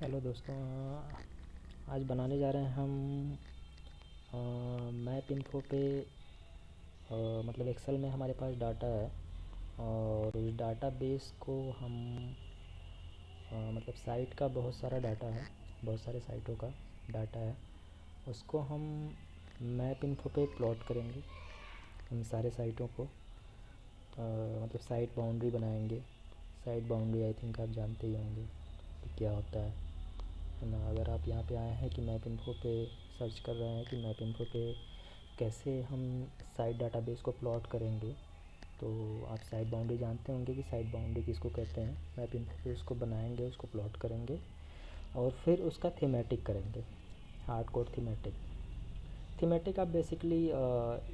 Hello दोस्तों, आज बनाने जा रहे हैं हम मैप इन्फो पे। मतलब एक्सेल में हमारे पास डाटा है और उस डाटा बेस को हम मतलब साइट का बहुत सारा डाटा है, बहुत सारे साइटों का डाटा है, उसको हम मैप इन्फो पे प्लॉट करेंगे। उन सारे साइटों को मतलब साइट बाउंड्री बनाएंगे। साइट बाउंड्री आई थिंक आप जानते ही होंगे कि क्या होता है ना। अगर आप यहाँ पे आए हैं कि मैप इन्फो पे सर्च कर रहे हैं कि मैप इन्फो पे कैसे हम साइट डाटाबेस को प्लॉट करेंगे, तो आप साइट बाउंड्री जानते होंगे कि साइट बाउंड्री किसको कहते हैं। मैप इन्फो पे उसको बनाएंगे, उसको प्लॉट करेंगे और फिर उसका थीमेटिक करेंगे, हार्ड कोड थीमेटिक। थीमेटिक आप बेसिकली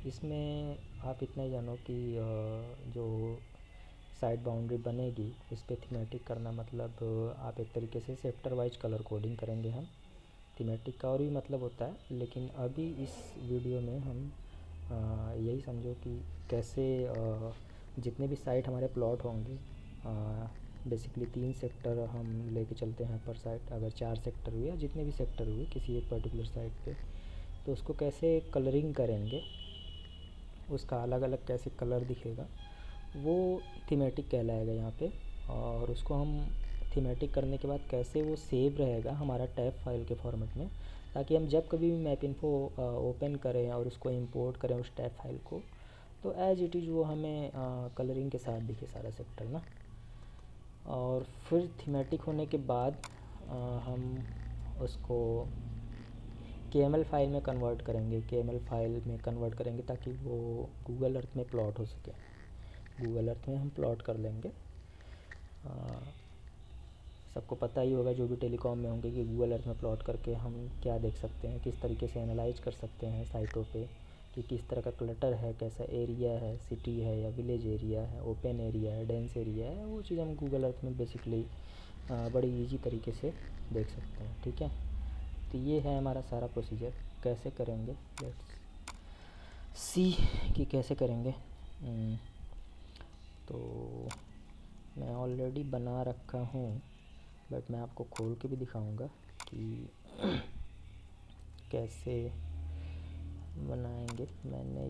इसमें आप इतना ही जानो कि जो साइट बाउंड्री बनेगी उस पर थीमेटिक करना मतलब आप एक तरीके से सेक्टर वाइज कलर कोडिंग करेंगे हम। थीमेटिक का और भी मतलब होता है, लेकिन अभी इस वीडियो में हम यही समझो कि कैसे जितने भी साइट हमारे प्लॉट होंगे, बेसिकली 3 सेक्टर हम लेके चलते हैं पर साइट। अगर 4 सेक्टर हुए या जितने भी सेक्टर हुए किसी एक पर्टिकुलर साइट पे, तो उसको कैसे कलरिंग करेंगे, उसका अलग अलग कैसे कलर दिखेगा, वो थीमेटिक कहलाएगा यहाँ पे। और उसको हम थीमेटिक करने के बाद कैसे वो सेव रहेगा हमारा टैब फाइल के फॉर्मेट में, ताकि हम जब कभी भी मैप इन्फो ओपन करें और उसको इंपोर्ट करें उस टैब फाइल को, तो एज इट इज़ वो हमें कलरिंग के साथ दिखे सारा सेक्टर ना। और फिर थीमेटिक होने के बाद हम उसको KML फाइल में कन्वर्ट करेंगे। KML फाइल में कन्वर्ट करेंगे ताकि वो गूगल अर्थ में प्लॉट हो सके। गूगल अर्थ में हम प्लॉट कर लेंगे। सबको पता ही होगा जो भी टेलीकॉम में होंगे कि गूगल अर्थ में प्लॉट करके हम क्या देख सकते हैं, किस तरीके से एनालाइज कर सकते हैं साइटों पे कि किस तरह का क्लटर है, कैसा एरिया है, सिटी है या विलेज एरिया है, ओपन एरिया है, डेंस एरिया है। वो चीज़ हम गूगल अर्थ में बेसिकली बड़ी इजी तरीके से देख सकते हैं। ठीक है, तो ये है हमारा सारा प्रोसीजर। कैसे करेंगे, लेट्स सी कि कैसे करेंगे। तो मैं ऑलरेडी बना रखा हूँ, बट मैं आपको खोल के भी दिखाऊंगा कि कैसे बनाएंगे। मैंने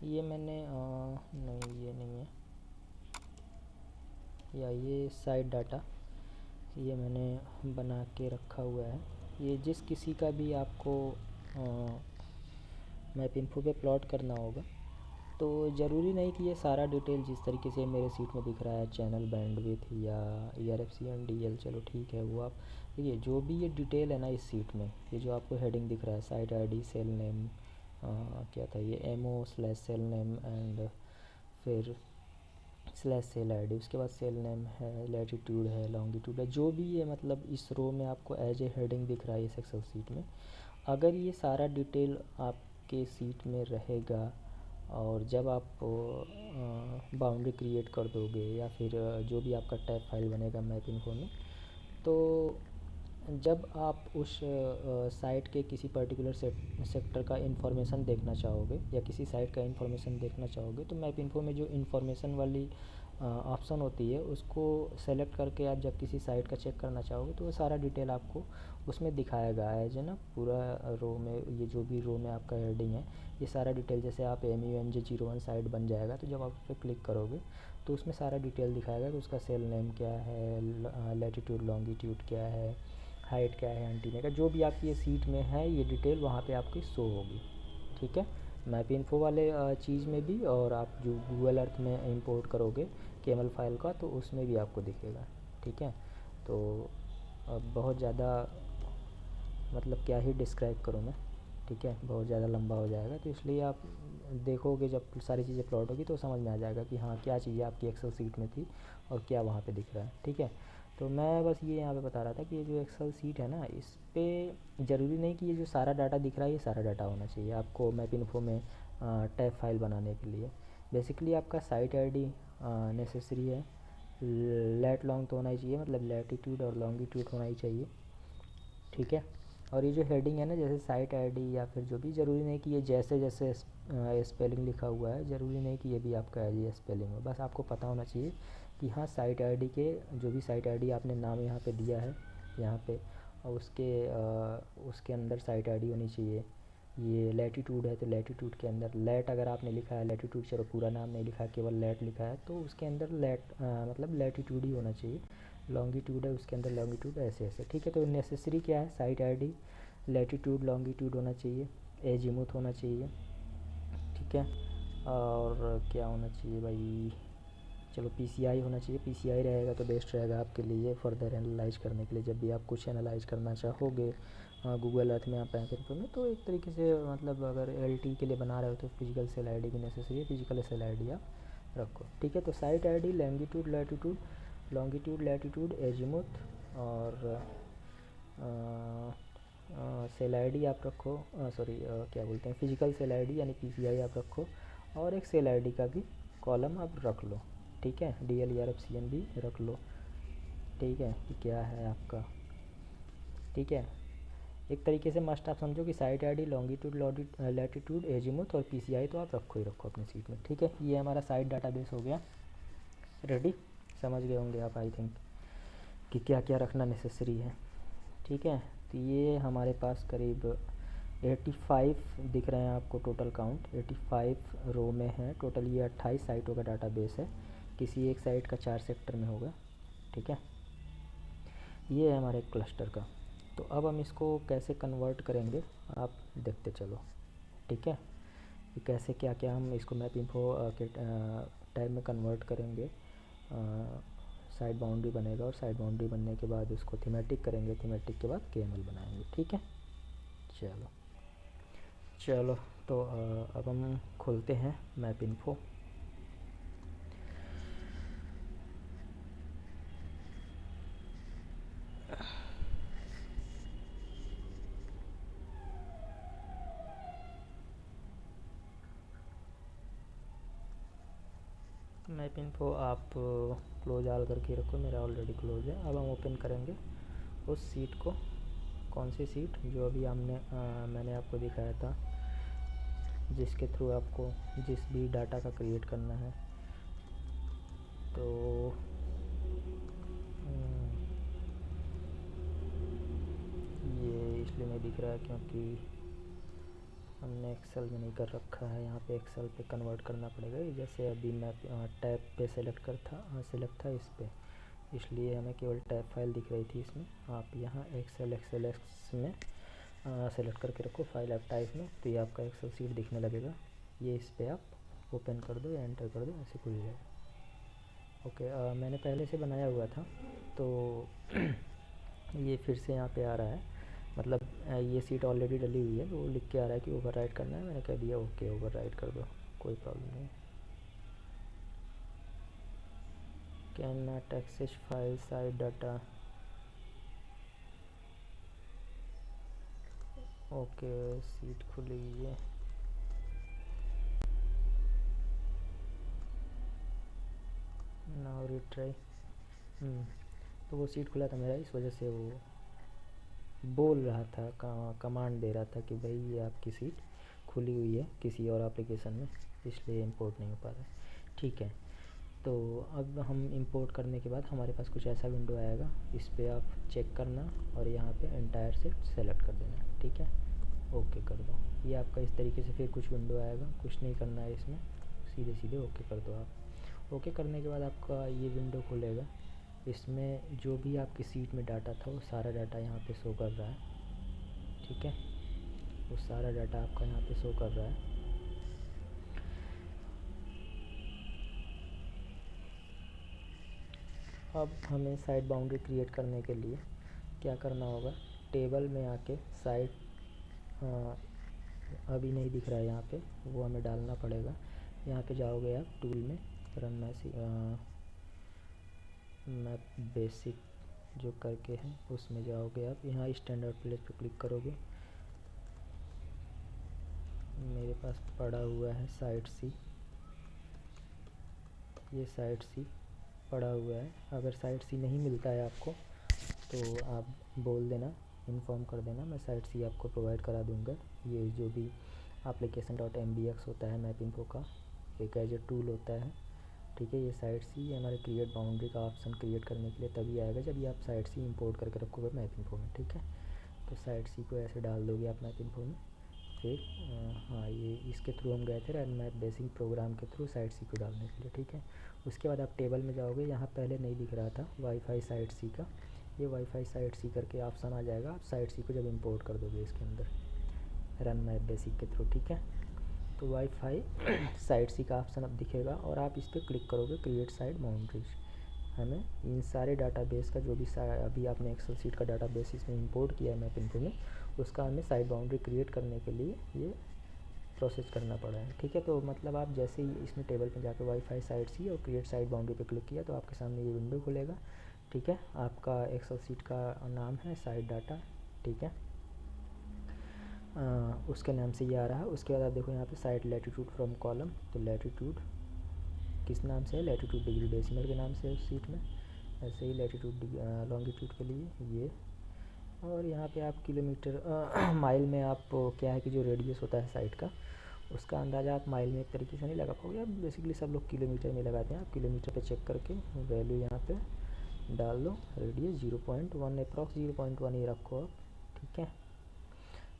ये मैंने नहीं, ये नहीं है, या ये साइट डाटा ये मैंने बना के रखा हुआ है। ये जिस किसी का भी आपको मैप इन्फो पे प्लॉट करना होगा, तो ज़रूरी नहीं कि ये सारा डिटेल जिस तरीके से मेरे सीट में दिख रहा है, चैनल बैंडविड्थ या ERFCNDL, चलो ठीक है, वो आप देखिए। जो भी ये डिटेल है ना इस सीट में, ये जो आपको हेडिंग दिख रहा है, साइट ID, सेल नेम, क्या था ये, MO/सेल नेम एंड फिर /सेल ID, उसके बाद सेल नेम है, लैटिट्यूड है, लॉन्गिट्यूड है, जो भी ये मतलब इस रो में आपको एज ए हेडिंग दिख रहा है इस एक्सेल सीट में, अगर ये सारा डिटेल आपके सीट में रहेगा और जब आप बाउंड्री क्रिएट कर दोगे या फिर जो भी आपका टैब फाइल बनेगा मैप इन्फो में, तो जब आप उस साइट के किसी पर्टिकुलर सेक्टर का इन्फॉर्मेशन देखना चाहोगे या किसी साइट का इन्फॉर्मेशन देखना चाहोगे, तो मैप इन्फो में जो इन्फॉर्मेशन वाली ऑप्शन होती है उसको सेलेक्ट करके आप जब किसी साइट का चेक करना चाहोगे, तो वो सारा डिटेल आपको उसमें दिखाएगा एज है ना। पूरा रो में, ये जो भी रो में आपका हेडिंग है, ये सारा डिटेल, जैसे आप MUNJ01 साइट बन जाएगा, तो जब आप उस पर क्लिक करोगे तो उसमें सारा डिटेल दिखाएगा कि उसका सेल नेम क्या है, लैटिट्यूड लॉन्गिट्यूड क्या है, हाइट क्या है एंटीना का, जो भी आपकी ये सीट में है ये डिटेल वहाँ पे आपकी शो होगी। ठीक है, मैप इन्फो वाले चीज़ में भी, और आप जो गूगल अर्थ में इंपोर्ट करोगे केमल फाइल का, तो उसमें भी आपको दिखेगा। ठीक है, तो अब बहुत ज़्यादा मतलब क्या ही डिस्क्राइब करूँ मैं, ठीक है, बहुत ज़्यादा लंबा हो जाएगा, तो इसलिए आप देखोगे जब सारी चीज़ें प्लॉट होगी तो समझ में आ जाएगा कि हाँ क्या चीज़ें आपकी एक्सेल सीट में थी और क्या वहाँ पे दिख रहा है। ठीक है, तो मैं बस ये यहाँ पे बता रहा था कि ये जो एक्सेल सीट है ना, इस पे ज़रूरी नहीं कि ये जो सारा डाटा दिख रहा है ये सारा डाटा होना चाहिए आपको मैप इन्फो में टैब फाइल बनाने के लिए। बेसिकली आपका साइट ID नेसेसरी है, लेट लॉन्ग तो होना ही चाहिए, मतलब लैटिट्यूड और लॉन्गिट्यूड होना ही चाहिए। ठीक है, और ये जो हेडिंग है ना, जैसे साइट आईडी या फिर जो भी, ज़रूरी नहीं कि ये जैसे जैसे स्पेलिंग लिखा हुआ है, ज़रूरी नहीं कि ये भी आपका ये स्पेलिंग हो। बस आपको पता होना चाहिए कि हाँ, साइट आईडी के जो भी साइट आईडी आपने नाम यहाँ पे दिया है यहाँ पे, और उसके अंदर साइट आईडी होनी चाहिए। ये लैटीट्यूड है तो लैटीट्यूड के अंदर लैट अगर आपने लिखा है, लैटीट्यूड चलो पूरा नाम नहीं लिखा है, केवल लैट लिखा है, तो उसके अंदर मतलब लैटीट्यूड ही होना चाहिए। लॉन्गिट्यूड है उसके अंदर लॉन्गिट्यूड, ऐसे ऐसे, ठीक है। तो नेसेसरी क्या है, साइट आईडी, लैटीट्यूड, लॉन्गिट्यूड होना चाहिए, एजीमुथ होना चाहिए, ठीक है। और क्या होना चाहिए भाई, चलो पीसीआई होना चाहिए। पीसीआई रहेगा तो बेस्ट रहेगा आपके लिए फर्दर एनालाइज करने के लिए, जब भी आप कुछ एनालाइज करना चाहोगे गूगल अर्थ में, आप पैकेट में, तो एक तरीके से मतलब अगर एलटी के लिए बना रहे हो तो फिजिकल सेल आईडी भी नेसेसरी है, फिजिकल सेल आईडी आप रखो, ठीक है। तो site ID, longitude, latitude, longitude, latitude, azimuth, और सेल आईडी आप रखो, सॉरी क्या बोलते हैं, फिजिकल सेल आईडी यानी पीसीआई आप रखो, और एक सेल आईडी का भी कॉलम आप रख लो, ठीक है। DLERFCN भी रख लो, ठीक है, कि क्या है आपका, ठीक है। एक तरीके से मस्ट आप समझो कि site ID, longitude, latitude, azimuth और पीसीआई तो आप रखो ही रखो अपनी सीट में, ठीक है। ये हमारा साइट डाटाबेस हो गया रेडी। समझ गए होंगे आप आई थिंक कि क्या क्या रखना नेसेसरी है, ठीक है। तो ये हमारे पास करीब 85 दिख रहे हैं आपको टोटल काउंट, 85 रो में है टोटल। ये 28 साइटों का डाटाबेस है, किसी एक साइट का 4 सेक्टर में होगा, ठीक है। ये है हमारे क्लस्टर का। तो अब हम इसको कैसे कन्वर्ट करेंगे आप देखते चलो, ठीक है। कि कैसे क्या क्या हम इसको मैप इन्फो के टाइप में कन्वर्ट करेंगे। साइड बाउंड्री बनेगा और साइड बाउंड्री बनने के बाद उसको थीमेटिक करेंगे, थीमेटिक के बाद KML बनाएंगे, ठीक है। चलो चलो, तो अब हम खोलते हैं मैप इन्फो। मैप इन्फो आप क्लोज आल करके रखो, मेरा ऑलरेडी क्लोज है। अब हम ओपन करेंगे उस सीट को, कौन सी सीट, जो अभी मैंने आपको दिखाया था, जिसके थ्रू आपको जिस भी डाटा का क्रिएट करना है। तो ये इसलिए नहीं दिख रहा है क्योंकि हमने एक्सेल में नहीं कर रखा है, यहाँ पे एक्सेल पे कन्वर्ट करना पड़ेगा। जैसे अभी मैं टैब पे सेलेक्ट था इस पे, इसलिए हमें केवल टैब फाइल दिख रही थी इसमें। आप यहाँ एक्सेल में सेलेक्ट करके रखो फाइल ऐप टाइप में, तो ये आपका एक्सेल सीट दिखने लगेगा। ये इस पर आप ओपन कर दो या एंटर कर दो, ऐसे खुल जाएगा। ओके, मैंने पहले से बनाया हुआ था तो ये फिर से यहाँ पे आ रहा है, मतलब ये सीट ऑलरेडी डली हुई है, वो लिख के आ रहा है कि ओवरराइट करना है। मैंने कह दिया ओके, ओवरराइट कर दो, कोई प्रॉब्लम नहीं। Can not access file site data, okay, sheet खुली हुई है। नाउ रिट्राई, तो वो सीट खुला था मेरा, इस वजह से वो बोल रहा था, कमांड दे रहा था कि भाई ये आपकी सीट खुली हुई है किसी और एप्लीकेशन में, इसलिए इंपोर्ट नहीं हो पा रहा है, ठीक है। तो अब हम इंपोर्ट करने के बाद हमारे पास कुछ ऐसा विंडो आएगा, इस पर आप चेक करना और यहाँ पे एंटायर सेट सेलेक्ट कर देना, ठीक है। ओके कर दो, ये आपका इस तरीके से फिर कुछ विंडो आएगा, कुछ नहीं करना है इसमें, सीधे सीधे ओके कर दो आप। ओके करने के बाद आपका ये विंडो खुलेगा, इसमें जो भी आपकी सीट में डाटा था वो सारा डाटा यहाँ पे शो कर रहा है, ठीक है। वो सारा डाटा आपका यहाँ पे शो कर रहा है। अब हमें साइड बाउंड्री क्रिएट करने के लिए क्या करना होगा, टेबल में आके साइड अभी नहीं दिख रहा है यहाँ पे, वो हमें डालना पड़ेगा। यहाँ पे जाओगे आप टूल में, रन मैप बेसिक जो करके है उसमें जाओगे आप, यहाँ स्टैंडर्ड प्लेस पे क्लिक करोगे। मेरे पास पड़ा हुआ है साइट सी, ये साइट सी पड़ा हुआ है। अगर साइट सी नहीं मिलता है आपको तो आप बोल देना इन्फॉर्म कर देना, मैं साइट सी आपको प्रोवाइड करा दूँगा। ये जो भी application.mbx होता है मैप इन्फो का, एक एज ए टूल होता है, ठीक है। ये साइट सी हमारे क्रिएट बाउंड्री का ऑप्शन क्रिएट करने के लिए तभी आएगा जब ये आप साइट सी इंपोर्ट करके रखोगे मैप इन्फो में, ठीक है। तो साइट सी को ऐसे डाल दोगे आप मैप इन्फो में। फिर हाँ, ये इसके थ्रू हम गए थे रन मैप बेसिक प्रोग्राम के थ्रू साइट सी को डालने के लिए, ठीक है। उसके बाद आप टेबल में जाओगे, यहाँ पहले नहीं दिख रहा था वाईफाई साइट सी का, ये वाईफाई साइट सी करके ऑप्शन आ जाएगा। आप साइट सी को जब इंपोर्ट कर दोगे इसके अंदर रन मैप बेसिक के थ्रू, ठीक है, तो वाईफाई साइट सी का ऑप्शन अब दिखेगा और आप इस पर क्लिक करोगे क्रिएट साइट बाउंड्रीज। हमें इन सारे डाटाबेस का जो भी अभी आपने एक्सेल सीट का डाटाबेस इसमें इंपोर्ट किया है मैप इन्फो में, उसका हमें साइट बाउंड्री क्रिएट करने के लिए ये प्रोसेस करना पड़ा है, ठीक है। तो मतलब आप जैसे ही इसमें टेबल पे जाकर वाईफाई साइट सी और क्रिएट साइट बाउंड्री पे क्लिक किया तो आपके सामने ये विंडो खुलेगा, ठीक है। आपका एक्सेल सीट का नाम है साइट डाटा, ठीक है, उसके नाम से ये आ रहा है। उसके बाद आप देखो यहाँ पे साइट लैटिट्यूड फ्रॉम कॉलम, तो लैटिट्यूड किस नाम से है, लैटिट्यूड डिग्री डेसिमल के नाम से है उस सीट में, ऐसे ही लैटिट्यूड लॉन्गिट्यूड के लिए ये। और यहाँ पे आप किलोमीटर माइल में आप क्या है कि जो रेडियस होता है साइट का, उसका अंदाज़ा आप माइल में एक तरीके से नहीं लगा पाओगे, आप बेसिकली सब लोग किलोमीटर में लगाते हैं। आप किलोमीटर पे चेक करके वैल्यू यहाँ पे डाल दो, रेडियस 0.1 अप्रॉक्स 0.1 ही रखो आप, ठीक है।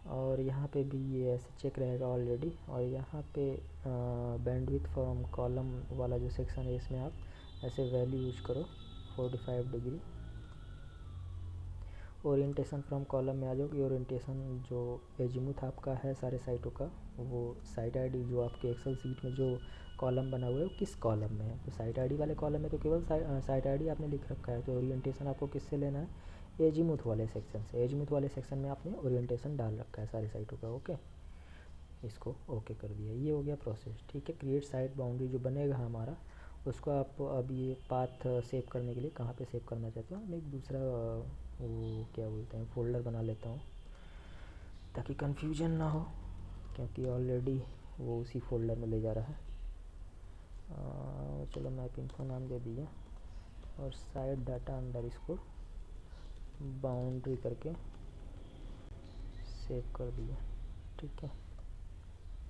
और यहाँ पे भी ये ऐसे चेक रहेगा ऑलरेडी। और यहाँ पे बैंडविड्थ फ्रॉम कॉलम वाला जो सेक्शन है इसमें आप ऐसे वैल्यू यूज करो 45 डिग्री। ओरिएंटेशन फ्रॉम कॉलम में आ जाओगे, ओरिएंटेशन जो एजीमुथ आपका है सारे साइटों का, वो साइट आईडी जो आपके एक्सेल सीट में जो कॉलम बना हुआ है वो किस कॉलम में है, तो साइट आईडी वाले कॉलम में तो केवल साइट आईडी आपने लिख रखा है, तो ओरिएंटेशन आपको किससे लेना है, एजीमुथ वाले सेक्शन से। एजीमुथ वाले सेक्शन में आपने ओरिएंटेशन डाल रखा है सारे साइटों का, ओके, इसको ओके कर दिया। ये हो गया प्रोसेस, ठीक है। क्रिएट साइट बाउंड्री जो बनेगा हमारा, उसको आप अब ये पाथ सेव करने के लिए कहाँ पे सेव करना चाहते हो, मैं एक दूसरा वो क्या बोलते हैं फोल्डर बना लेता हूँ ताकि कन्फ्यूजन ना हो, क्योंकि ऑलरेडी वो उसी फोल्डर में ले जा रहा है। चलो मैप इन्फो नाम दे दिया और साइट डाटा अंदर इसको बाउंड्री करके सेव कर दिया, ठीक है।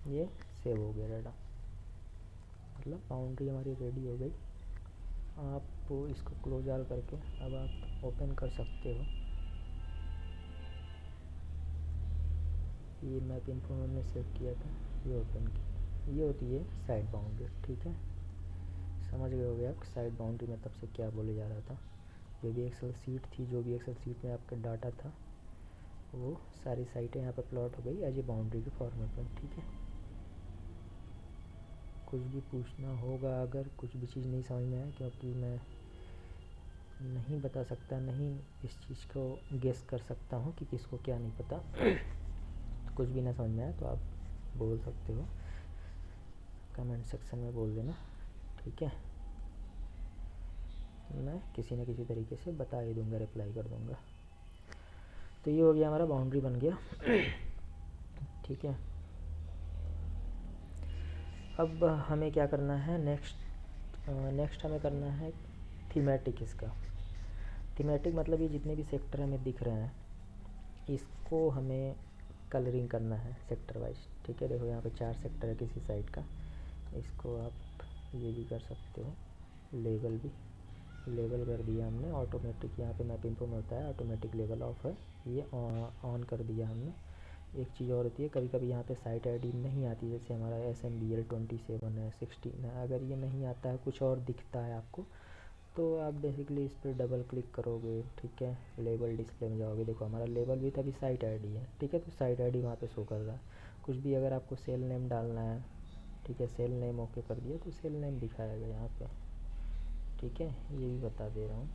ये सेव हो गया डाटा, मतलब बाउंड्री हमारी रेडी हो गई। आप इसको क्लोज आल करके अब आप ओपन कर सकते हो। ये मैप इन्फो में सेव किया था, ये ओपन किया, ये होती है साइड बाउंड्री, ठीक है। समझ गए होगे आप साइड बाउंड्री में तब से क्या बोले जा रहा था। जो भी एक्सेल सीट थी, जो भी एक्सेल सीट में आपका डाटा था, वो सारी साइटें यहाँ पर प्लॉट हो गई एज ए बाउंड्री के फॉर्मेट में, ठीक है। कुछ भी पूछना होगा अगर कुछ भी चीज़ नहीं समझ में आए, क्योंकि मैं नहीं बता सकता, नहीं इस चीज़ को गेस कर सकता हूँ कि किसको क्या नहीं पता। तो कुछ भी ना समझ में आए तो आप बोल सकते हो, कमेंट सेक्शन में बोल देना, ठीक है। मैं किसी न किसी तरीके से बता ही दूँगा, रिप्लाई कर दूँगा। तो ये हो गया हमारा बाउंड्री बन गया, ठीक है। अब हमें क्या करना है नेक्स्ट हमें करना है थीमेटिक। इसका थीमेटिक मतलब ये जितने भी सेक्टर हमें दिख रहे हैं इसको हमें कलरिंग करना है सेक्टर वाइज, ठीक है। देखो यहाँ पे 4 सेक्टर है किसी साइट का, इसको आप ये भी कर सकते हो, लेबल कर दिया हमने। ऑटोमेटिक यहाँ पे मैप इन्फो में होता है ऑटोमेटिक लेबल ऑफ है, ये ऑन कर दिया हमने। एक चीज़ और होती है, कभी कभी यहाँ पे साइट आईडी नहीं आती, जैसे हमारा SMBL 27 है 16 है, अगर ये नहीं आता है कुछ और दिखता है आपको, तो आप बेसिकली इस पर डबल क्लिक करोगे, ठीक है। लेबल डिस्प्ले में जाओगे, देखो हमारा लेबल भी तभी साइट आईडी है, ठीक है। तो साइट आईडी वहाँ पे शो कर रहा है। कुछ भी अगर आपको सेल नेम डालना है, ठीक है, सेल नेम ओके कर दिया तो सेल नेम दिखाएगा यहाँ पे, ठीक है। ये भी बता दे रहा हूँ,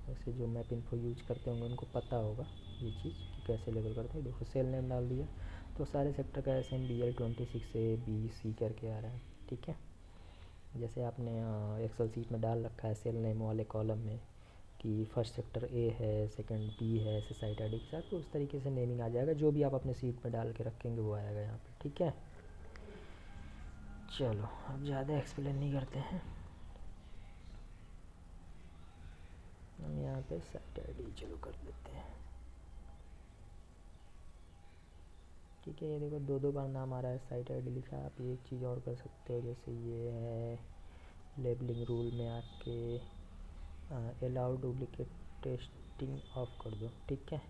वैसे जो मैप इन्फो यूज करते होंगे उनको पता होगा ये चीज़ कि कैसे लेबल करते हैं। देखो सेल नेम डाल दिया तो सारे सेक्टर का SMBL 26A B C करके आ रहा है, ठीक है। जैसे आपने एक्सेल सीट में डाल रखा है सेल नेम वाले कॉलम में कि फर्स्ट सेक्टर A है, सेकंड B है, ऐसे साइट आईडी के साथ, तो उस तरीके से नेमिंग आ जाएगा। जो भी आप अपने सीट में डाल के रखेंगे वो आएगा यहाँ पे, ठीक है। चलो अब ज़्यादा एक्सप्लेन नहीं करते हैं, हम यहाँ पे साइट आईडी चलो कर देते हैं। ठीक है। ये देखो दो दो बार नाम आ रहा है, साइट आईडी लिखा है। आप एक चीज़ और कर सकते हो, जैसे ये है लेबलिंग रूल में आके अलाउ डुप्लीकेट टेस्टिंग ऑफ कर दो। ठीक है,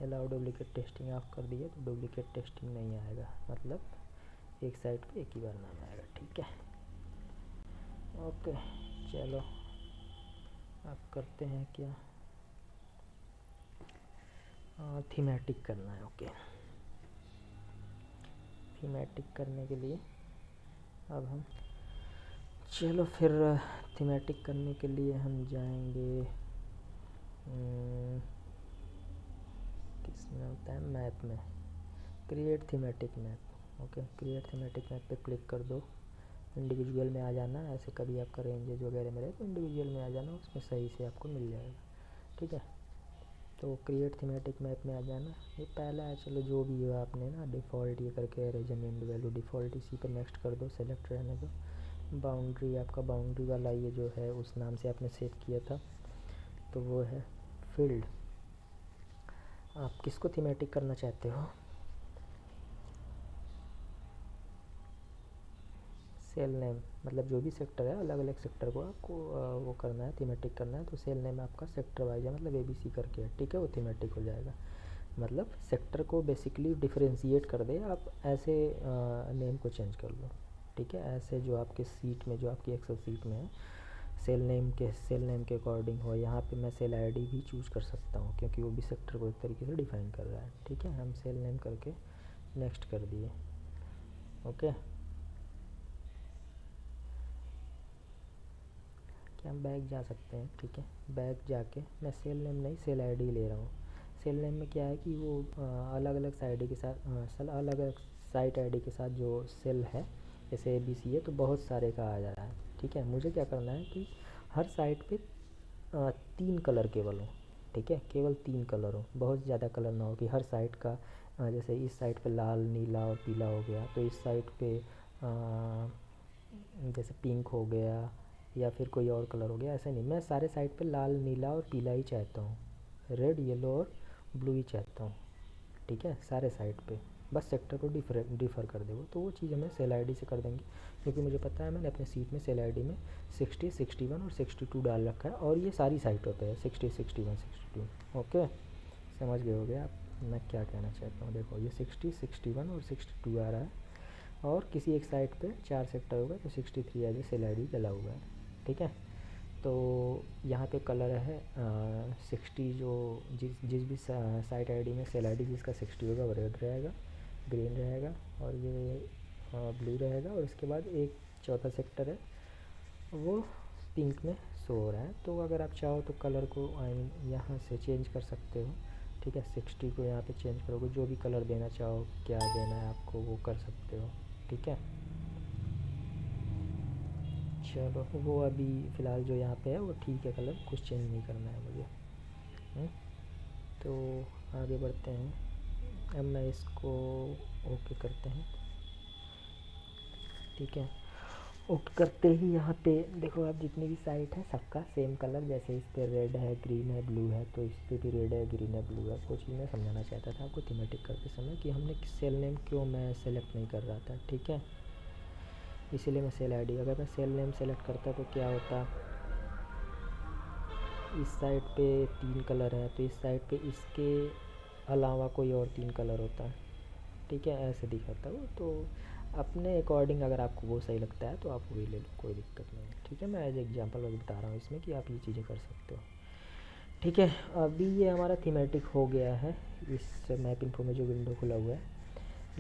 अलाउ डुप्लीकेट टेस्टिंग ऑफ कर दिया तो डुप्लीकेट टेस्टिंग नहीं आएगा, मतलब एक साइट पे एक ही बार नाम आएगा। ठीक है, ओके। चलो अब करते हैं क्या, थीमेटिक करना है। ओके, थीमेटिक करने के लिए अब हम, चलो फिर थीमेटिक करने के लिए हम जाएंगे किस में होता है, मैप में, create thematic map. Okay, create thematic map पे क्लिक कर दो। इंडिविजुअल में आ जाना, ऐसे कभी आपका रेंजेज वगैरह में रहे तो इंडिविजुअल में आ जाना, उसमें सही से आपको मिल जाएगा। ठीक है, तो क्रिएट थीमेटिक मैप में आ जाना। ये पहला है, चलो जो भी है आपने ना डिफ़ॉल्ट ये करके रीजन इंड वैल्यू डिफ़ॉल्ट, इसी पर नेक्स्ट कर दो, सेलेक्ट रहने दो। बाउंड्री आपका बाउंड्री वाला ये जो है उस नाम से आपने सेव किया था, तो वो है फील्ड। आप किसको थीमेटिक करना चाहते हो, सेल नेम, मतलब जो भी सेक्टर है अलग अलग सेक्टर को आपको वो करना है, थीमेटिक करना है। तो सेल नेम आपका सेक्टर वाइज है, मतलब ABC करके है। ठीक है, वो थीमेटिक हो जाएगा, मतलब सेक्टर को बेसिकली डिफरेंशिएट कर दे। आप ऐसे नेम को चेंज कर लो। ठीक है, ऐसे जो आपके सीट में, जो आपकी एक्सेल सीट में है, सेल नेम के अकॉर्डिंग हो। यहाँ पे मैं सेल आईडी भी चूज़ कर सकता हूँ, क्योंकि वो भी सेक्टर को एक तरीके से डिफाइन कर रहा है। ठीक है, हम सेल नेम करके नेक्स्ट कर दिए। ओके, क्या हम बैक जा सकते हैं। ठीक है, बैक जाके मैं सेल नेम नहीं सेल आईडी ले रहा हूँ। सेल नेम में क्या है कि वो अलग अलग साइड के साथ अलग अलग साइट आईडी के साथ जो सेल है, जैसे ABC है तो बहुत सारे का आ जा रहा है। ठीक है, मुझे क्या करना है कि हर साइट पे 3 कलर केवल हो। ठीक है, केवल 3 कलर हो, बहुत ज़्यादा कलर ना हो कि हर साइट का जैसे इस साइट पे लाल नीला और पीला हो गया, तो इस साइट पे जैसे पिंक हो गया या फिर कोई और कलर हो गया, ऐसा नहीं। मैं सारे साइड पे लाल नीला और पीला ही चाहता हूँ, रेड येलो और ब्लू ही चाहता हूँ। ठीक है, सारे साइड पे, बस सेक्टर को डिफ़र कर दे वो, तो वो चीज़ हमें सेल आईडी से कर देंगे, क्योंकि मुझे पता है मैंने अपने सीट में सेल आईडी में 60, 61 और 62 डाल रखा है, और ये सारी साइटों पे है 60, 61, 62। ओके, समझ गए होगे आप मैं क्या कहना चाहता हूँ। देखो ये 60, 61 और 62 आ रहा है, और किसी एक साइट पे 4 सेक्टर होगा तो 63 एज ए सेल आईडी डला हुआ है। ठीक है, तो यहाँ पे कलर है 60, जो जिस भी साइट आईडी में सेल आईडी जिसका 60 होगा वो रेड रहेगा, ग्रीन रहेगा, और ये ब्लू रहेगा, और इसके बाद एक चौथा सेक्टर है वो पिंक में शो हो रहा है। तो अगर आप चाहो तो कलर को यहाँ से चेंज कर सकते हो। ठीक है, 60 को यहाँ पे चेंज करोगे, जो भी कलर देना चाहो, क्या देना है आपको वो कर सकते हो। ठीक है, चलो वो अभी फ़िलहाल जो यहाँ पे है वो ठीक है, कलर कुछ चेंज नहीं करना है मुझे। तो आगे बढ़ते हैं, अब मैं इसको ओके करते हैं। ठीक है, ओके करते ही यहाँ पे देखो आप जितनी भी साइट है सबका सेम कलर, जैसे इस पर रेड है, ग्रीन है, ब्लू है, तो इस पर भी रेड है, ग्रीन है, ब्लू है। वो चीज़ मैं समझाना चाहता था आपको थीमेटिक करते समय कि हमने सेल नेम क्यों मैं सेलेक्ट नहीं कर रहा था। ठीक है, इसीलिए मैं सेल आईडी, अगर मैं सेल नेम सेलेक्ट करता तो क्या होता, इस साइड पे 3 कलर है तो इस साइड पे इसके अलावा कोई और 3 कलर होता है। ठीक है, ऐसे दिखाता वो, तो अपने अकॉर्डिंग अगर आपको वो सही लगता है तो आप वही ले लो, कोई दिक्कत नहीं है। ठीक है, मैं एज एग्जांपल बता रहा हूँ इसमें कि आप ये चीज़ें कर सकते हो। ठीक है, अभी ये हमारा थीमेटिक हो गया है इस मैप इन्फो में जो विंडो खुला हुआ है,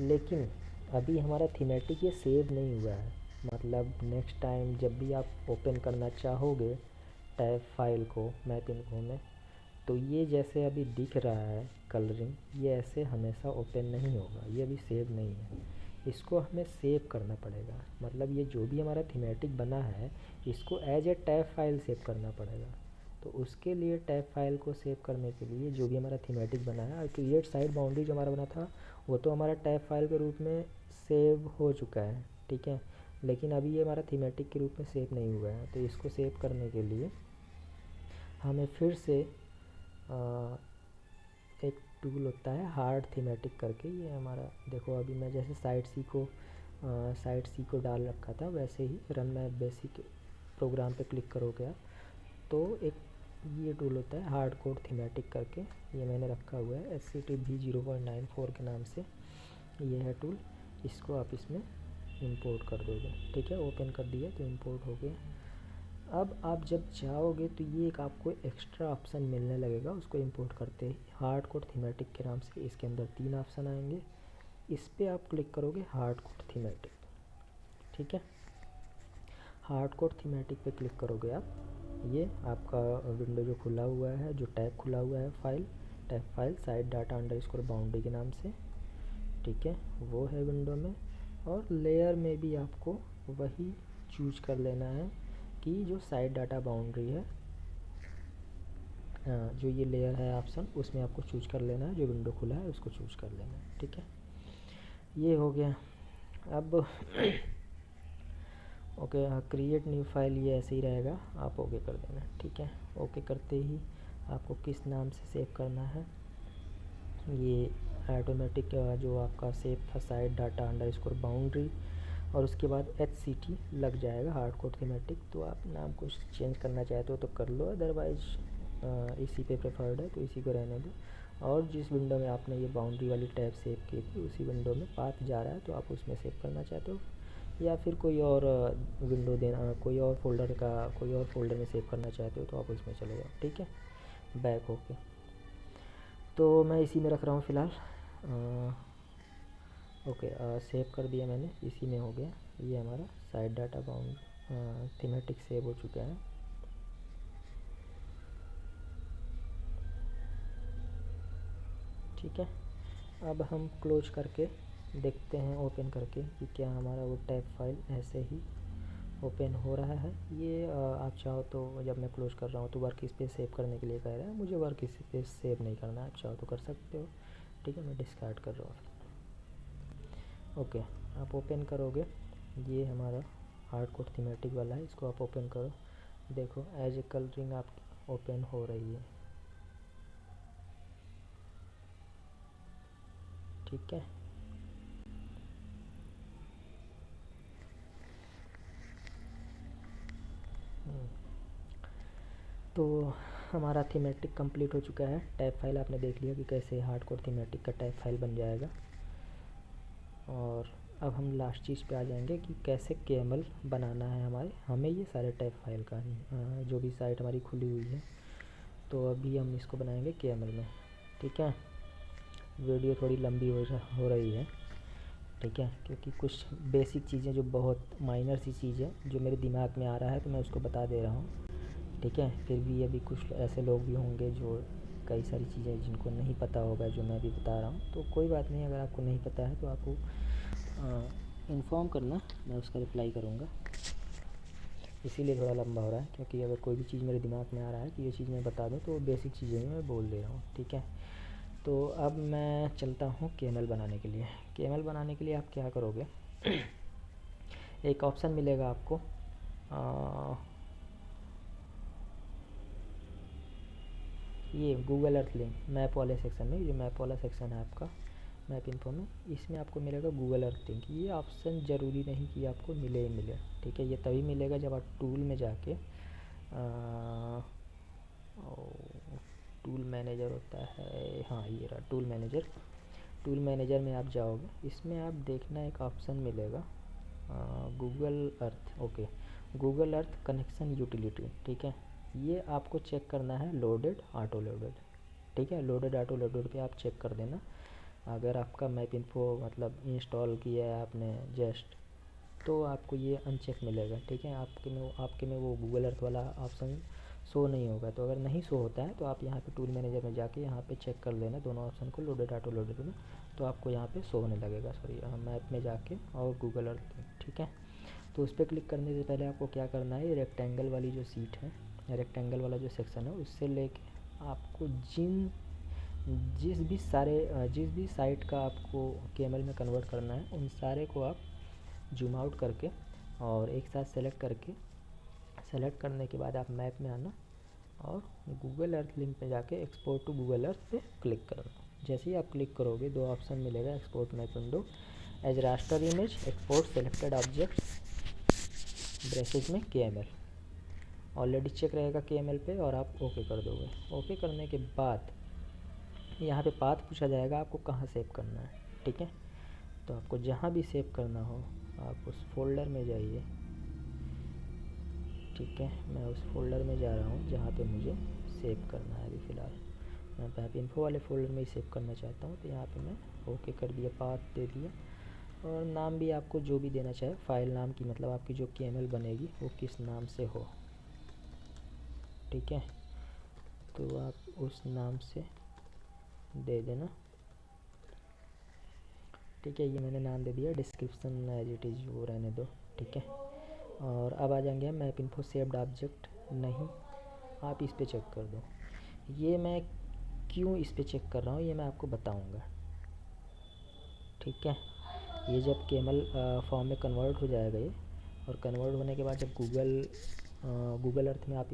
लेकिन अभी हमारा थीमेटिक ये सेव नहीं हुआ है। मतलब नेक्स्ट टाइम जब भी आप ओपन करना चाहोगे टैब फाइल को मैप इन्फो में, तो ये जैसे अभी दिख रहा है कलरिंग, ये ऐसे हमेशा ओपन नहीं होगा, ये अभी सेव नहीं है। इसको हमें सेव करना पड़ेगा, मतलब ये जो भी हमारा थीमेटिक बना है इसको as a tab file save करना पड़ेगा। तो उसके लिए टैब फाइल को सेव करने के लिए जो भी हमारा थीमेटिक बना है, और क्रिएट साइड बाउंड्री जो हमारा बना था वो तो हमारा टैब फाइल के रूप में सेव हो चुका है। ठीक है, लेकिन अभी ये हमारा थीमेटिक के रूप में सेव नहीं हुआ है, तो इसको सेव करने के लिए हमें फिर से एक टूल होता है हार्ड थीमेटिक करके। ये हमारा देखो, अभी मैं जैसे साइट सी को डाल रखा था, वैसे ही रन में बेसिक प्रोग्राम पे क्लिक करोगे आप तो एक ये टूल होता है हार्ड कोड थीमेटिक करके। ये मैंने रखा हुआ है SCTV0.94 के नाम से। ये है टूल, इसको आप इसमें इंपोर्ट कर दोगे। ठीक है, ओपन कर दिया तो इंपोर्ट हो गया। अब आप जब जाओगे तो ये एक आपको एक्स्ट्रा ऑप्शन मिलने लगेगा उसको इंपोर्ट करते ही, हार्ड कोड थीमेटिक के नाम से। इसके अंदर 3 ऑप्शन आएंगे, इस पर आप क्लिक करोगे हार्ड कोड थीमेटिक। ठीक है, हार्ड कोड थीमेटिक पे क्लिक करोगे आप, ये आपका विंडो जो खुला हुआ है, जो टैब खुला हुआ है tab file site data underscore boundary के नाम से। ठीक है, वो है विंडो में। और लेयर में भी आपको वही चूज कर लेना है कि जो साइट डाटा बाउंड्री है, जो ये लेयर है ऑप्शन, उसमें आपको चूज कर लेना है, जो विंडो खुला है उसको चूज कर लेना है। ठीक है, ये हो गया। अब ओके, क्रिएट न्यू फाइल, ये ऐसे ही रहेगा, आप ओके कर देना। ठीक है, ओके करते ही आपको किस नाम से सेव करना है, ये ऑटोमेटिक जो आपका सेव था साइट डाटा अंडरस्कोर बाउंड्री, और उसके बाद HCT लग जाएगा हार्ड कोड थीमेटिक। तो आप नाम कुछ चेंज करना चाहते हो तो कर लो, अदरवाइज इसी पे प्रेफर्ड है तो इसी को रहने दो। और जिस विंडो में आपने ये बाउंड्री वाली टैब सेव की थी उसी विंडो में पाथ जा रहा है तो आप उसमें सेव करना चाहते हो, या फिर कोई और विंडो देना, कोई और फोल्डर में सेव करना चाहते हो तो आप उसमें चले जाओ। ठीक है, बैक होके तो मैं इसी में रख रहा हूँ फ़िलहाल। ओके, सेव कर दिया मैंने, इसी में हो गया। ये हमारा site data bound thematic save हो चुका है। ठीक है, अब हम क्लोज करके देखते हैं, ओपन करके, कि क्या हमारा वो टैब फाइल ऐसे ही ओपन हो रहा है। ये आप चाहो तो, जब मैं क्लोज कर रहा हूँ तो वर्क स्पेस सेव करने के लिए कह रहा है, मुझे वर्क स्पेस सेव नहीं करना है, आप चाहो तो कर सकते हो। ठीक है, मैं डिस्कार्ड कर रहा हूँ। ओके, आप ओपन करोगे, ये हमारा हार्ड कोड थीमेटिक वाला है, इसको आप ओपन करो। देखो एज ए कलरिंग आप ओपन हो रही है। ठीक है, तो हमारा थीमेटिक कंप्लीट हो चुका है। टैब फाइल आपने देख लिया कि कैसे हार्ड कोड थीमेटिक का टैब फाइल बन जाएगा। और अब हम लास्ट चीज़ पे आ जाएंगे कि कैसे KML बनाना है हमें ये सारे टैब फाइल का जो भी साइट हमारी खुली हुई है। तो अभी हम इसको बनाएंगे KML में। ठीक है, वीडियो थोड़ी लंबी हो रही है। ठीक है, क्योंकि कुछ बेसिक चीज़ें जो बहुत माइनर सी चीज़ें जो मेरे दिमाग में आ रहा है तो मैं उसको बता दे रहा हूँ। ठीक है, फिर भी अभी कुछ ऐसे लोग भी होंगे जो कई सारी चीज़ें जिनको नहीं पता होगा जो मैं अभी बता रहा हूँ, तो कोई बात नहीं, अगर आपको नहीं पता है तो आपको इन्फॉर्म करना, मैं उसका रिप्लाई करूँगा। इसीलिए थोड़ा लंबा हो रहा है, क्योंकि अगर कोई भी चीज़ मेरे दिमाग में आ रहा है कि ये चीज़ मैं बता दूँ तो बेसिक चीज़ें मैं बोल दे रहा हूँ। ठीक है, तो अब मैं चलता हूँ KML बनाने के लिए। KML बनाने के लिए आप क्या करोगे, एक ऑप्शन मिलेगा आपको, ये गूगल अर्थ लिंक मैप वाले सेक्शन में, ये मैप वाला सेक्शन है आपका मैप इन्फो में, इसमें आपको मिलेगा गूगल अर्थ लिंक। ये ऑप्शन ज़रूरी नहीं कि आपको मिले ही मिले। ठीक है, ये तभी मिलेगा जब आप टूल में जाके टूल मैनेजर होता है, हाँ ये रहा टूल मैनेजर। टूल मैनेजर में आप जाओगे, इसमें आप देखना एक ऑप्शन मिलेगा Google Earth. Okay, Google Earth connection utility. ठीक है, ये आपको चेक करना है लोडेड ऑटो लोडेड। ठीक है, लोडेड ऑटो लोडेड पे आप चेक कर देना। अगर आपका मैप इन्फो मतलब इंस्टॉल किया है आपने जस्ट, तो आपको ये अनचेक मिलेगा। ठीक है, आपके में वो गूगल अर्थ वाला ऑप्शन शो नहीं होगा। तो अगर नहीं शो होता है तो आप यहाँ पे टूल मैनेजर में जाके यहाँ पे चेक कर लेना दोनों ऑप्शन को, लोडेड ऑटो लोडेड में, तो आपको यहाँ पे शो होने लगेगा। सॉरी, मैप में जाके और गूगल अर्थ। ठीक है, तो उस पर क्लिक करने से पहले आपको क्या करना है, रेक्टेंगल वाली जो सीट है, रेक्टेंगल वाला जो सेक्शन है, उससे लेके आपको जिस भी साइट का आपको KML में कन्वर्ट करना है, उन सारे को आप जूम आउट करके और एक साथ सेलेक्ट करने के बाद आप मैप में आना और गूगल अर्थ लिंक पे जाके एक्सपोर्ट टू गूगल अर्थ पे क्लिक करना। जैसे ही आप क्लिक करोगे दो ऑप्शन मिलेगा, export map window, as raster image, export selected objects braces में KML। ऑलरेडी चेक रहेगा KML पे और आप ओके कर दोगे। ओके करने के बाद यहाँ पे पाथ पूछा जाएगा आपको कहाँ सेव करना है, ठीक है। तो आपको जहाँ भी सेव करना हो आप उस फोल्डर में जाइए, ठीक है। मैं उस फोल्डर में जा रहा हूँ जहाँ पे मुझे सेव करना है। अभी फ़िलहाल मैं मैप इन्फो वाले फ़ोल्डर में ही सेव करना चाहता हूँ, तो यहाँ पे मैं ओके कर दिया, पाथ दे दिया। और नाम भी आपको जो भी देना चाहे, फाइल नाम की मतलब आपकी जो KML बनेगी वो किस नाम से हो, ठीक है। तो आप उस नाम से दे देना, ठीक है। ये मैंने नाम दे दिया, डिस्क्रिप्शन एज इट इज़ वो रहने दो, ठीक है। और अब आ जाएंगे हम मैप इन्फो सेव्ड ऑब्जेक्ट, नहीं आप इस पे चेक कर दो। ये मैं क्यों इस पे चेक कर रहा हूँ ये मैं आपको बताऊँगा, ठीक है। ये जब KML फॉर्म में कन्वर्ट हो जाएगा ये, और कन्वर्ट होने के बाद जब गूगल अर्थ में आप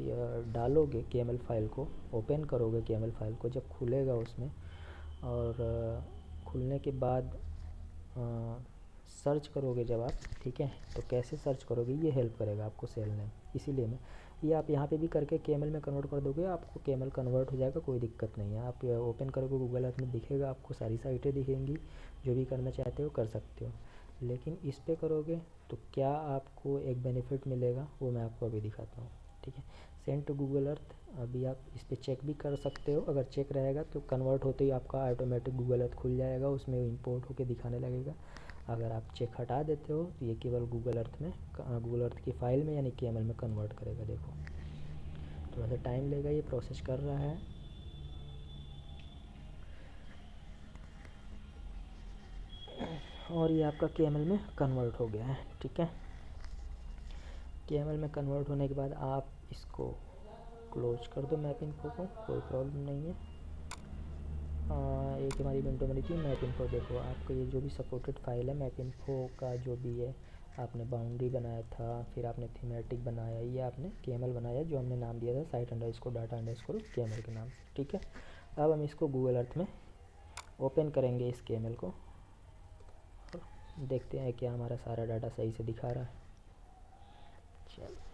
डालोगे KML फाइल को, ओपन करोगे KML फाइल को, जब खुलेगा उसमें और खुलने के बाद सर्च करोगे जब आप, ठीक है, तो कैसे सर्च करोगे ये हेल्प करेगा आपको सेल नेम। इसीलिए मैं ये आप यहाँ पे भी करके KML में कन्वर्ट कर दोगे, आपको KML कन्वर्ट हो जाएगा, कोई दिक्कत नहीं है। आप ओपन करोगे गूगल अर्थ में दिखेगा, आपको सारी साइटें दिखेंगी, जो भी करना चाहते हो कर सकते हो। लेकिन इस पे करोगे तो क्या आपको एक बेनिफिट मिलेगा वो मैं आपको अभी दिखाता हूँ, ठीक है। सेंड टू गूगल अर्थ, अभी आप इस पर चेक भी कर सकते हो, अगर चेक रहेगा तो कन्वर्ट होते ही आपका ऑटोमेटिक गूगल अर्थ खुल जाएगा, उसमें इंपोर्ट होके दिखाने लगेगा। अगर आप चेक हटा देते हो तो ये केवल गूगल अर्थ में, गूगल अर्थ की फ़ाइल में यानी KML में कन्वर्ट करेगा। देखो थोड़ा सा टाइम लेगा, ये प्रोसेस कर रहा है। और ये आपका KML में कन्वर्ट हो गया है, ठीक है। KML में कन्वर्ट होने के बाद आप इसको क्लोज कर दो मैप इन्फो को, कोई प्रॉब्लम नहीं है। एक हमारी विंडो बनी थी मैप इन्फो, देखो आपका ये जो भी सपोर्टेड फाइल है मैप इन्फो का जो भी है, आपने बाउंड्री बनाया था, फिर आपने थीमेटिक बनाया, ये आपने KML बनाया जो हमने नाम दिया था site underscore data underscore KML के नाम, ठीक है। अब हम इसको गूगल अर्थ में ओपन करेंगे इस KML को, और देखते हैं क्या हमारा सारा डाटा सही से दिखा रहा है। चलो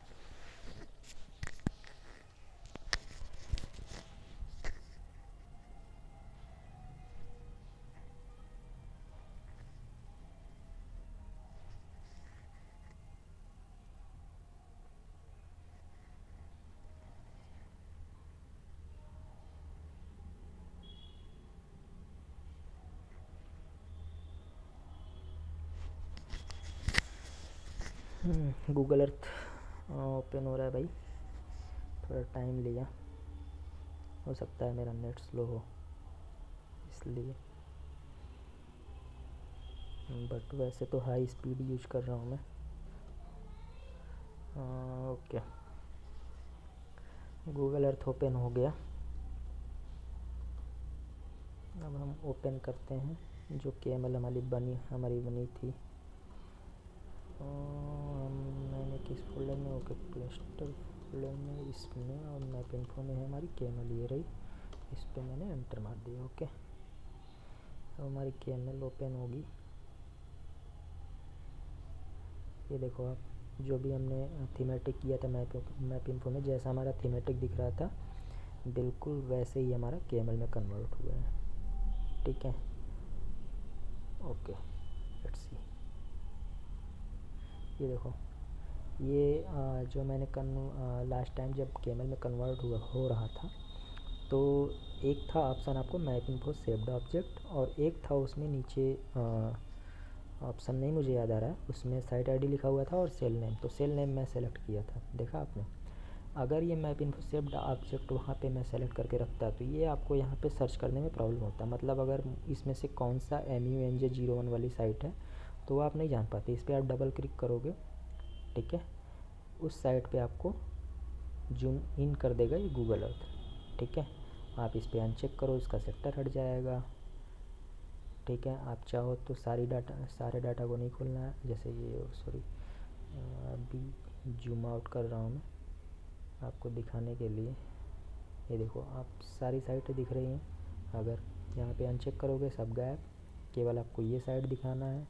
गूगल अर्थ ओपन हो रहा है भाई, थोड़ा टाइम लिया, हो सकता है मेरा नेट स्लो हो इसलिए, बट वैसे तो हाई स्पीड यूज कर रहा हूँ मैं। ओके, गूगल अर्थ ओपन हो गया। अब हम ओपन करते हैं जो KML हमारी बनी थी। मैंने किस फोल्डर में, ओके क्लस्टर फोल्डर में, इसमें, और मैप इन्फो में है हमारी KML, ये रही, इस पर मैंने एंटर मार दिया। ओके, अब हमारी KML ओपन होगी। ये देखो आप, जो भी हमने थीमेटिक किया था मैप इन्फो में, जैसा हमारा थीमेटिक दिख रहा था बिल्कुल वैसे ही हमारा KML में कन्वर्ट हुआ है, ठीक है। ओके लेट्स सी, ये देखो ये जो मैंने लास्ट टाइम जब KML में कन्वर्ट हो रहा था, तो एक था ऑप्शन आपको मैप इन्फो सेव्ड ऑब्जेक्ट, और एक था उसमें नीचे ऑप्शन नहीं मुझे याद आ रहा है, उसमें साइट ID लिखा हुआ था और सेल नेम, तो सेल नेम मैं सेलेक्ट किया था, देखा आपने। अगर ये मैप इन्फो सेव्ड ऑब्जेक्ट वहाँ पे मैं सेलेक्ट करके रखता तो ये आपको यहाँ पे सर्च करने में प्रॉब्लम होता, मतलब अगर इसमें से कौन सा MUNJ01 वाली साइट है तो वो आप नहीं जान पाते। इस पर आप डबल क्लिक करोगे, ठीक है, उस साइट पे आपको जूम इन कर देगा ये गूगल अर्थ, ठीक है। आप इस पर अनचेक करो, इसका सेक्टर हट जाएगा, ठीक है। आप चाहो तो सारे डाटा को नहीं खोलना है, जैसे ये सॉरी अभी जूम आउट कर रहा हूँ मैं आपको दिखाने के लिए। ये देखो आप सारी साइटें दिख रही हैं, अगर यहाँ पे अनचेक करोगे सब गायब, केवल आपको ये साइट दिखाना है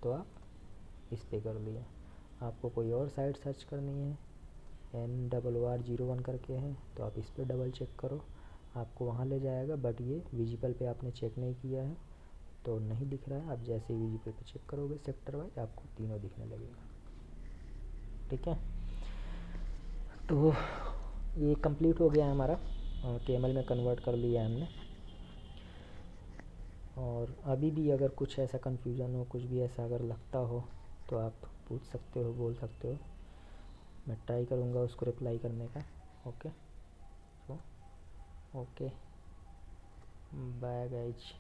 तो आप इस पे कर लिया। आपको कोई और साइट सर्च करनी है, NRR01 करके है, तो आप इस पर डबल चेक करो, आपको वहाँ ले जाएगा। बट ये विजिबल पे आपने चेक नहीं किया है तो नहीं दिख रहा है। आप जैसे ही विजिबल पे चेक करोगे सेक्टर वाइज आपको तीनों दिखने लगेगा। ठीक है, तो ये कंप्लीट हो गया है हमारा, KML में कन्वर्ट कर लिया है हमने। और अभी भी अगर कुछ ऐसा कन्फ्यूज़न हो, कुछ भी ऐसा अगर लगता हो तो आप पूछ सकते हो, बोल सकते हो, मैं ट्राई करूँगा उसको रिप्लाई करने का। Okay, so okay, bye guys.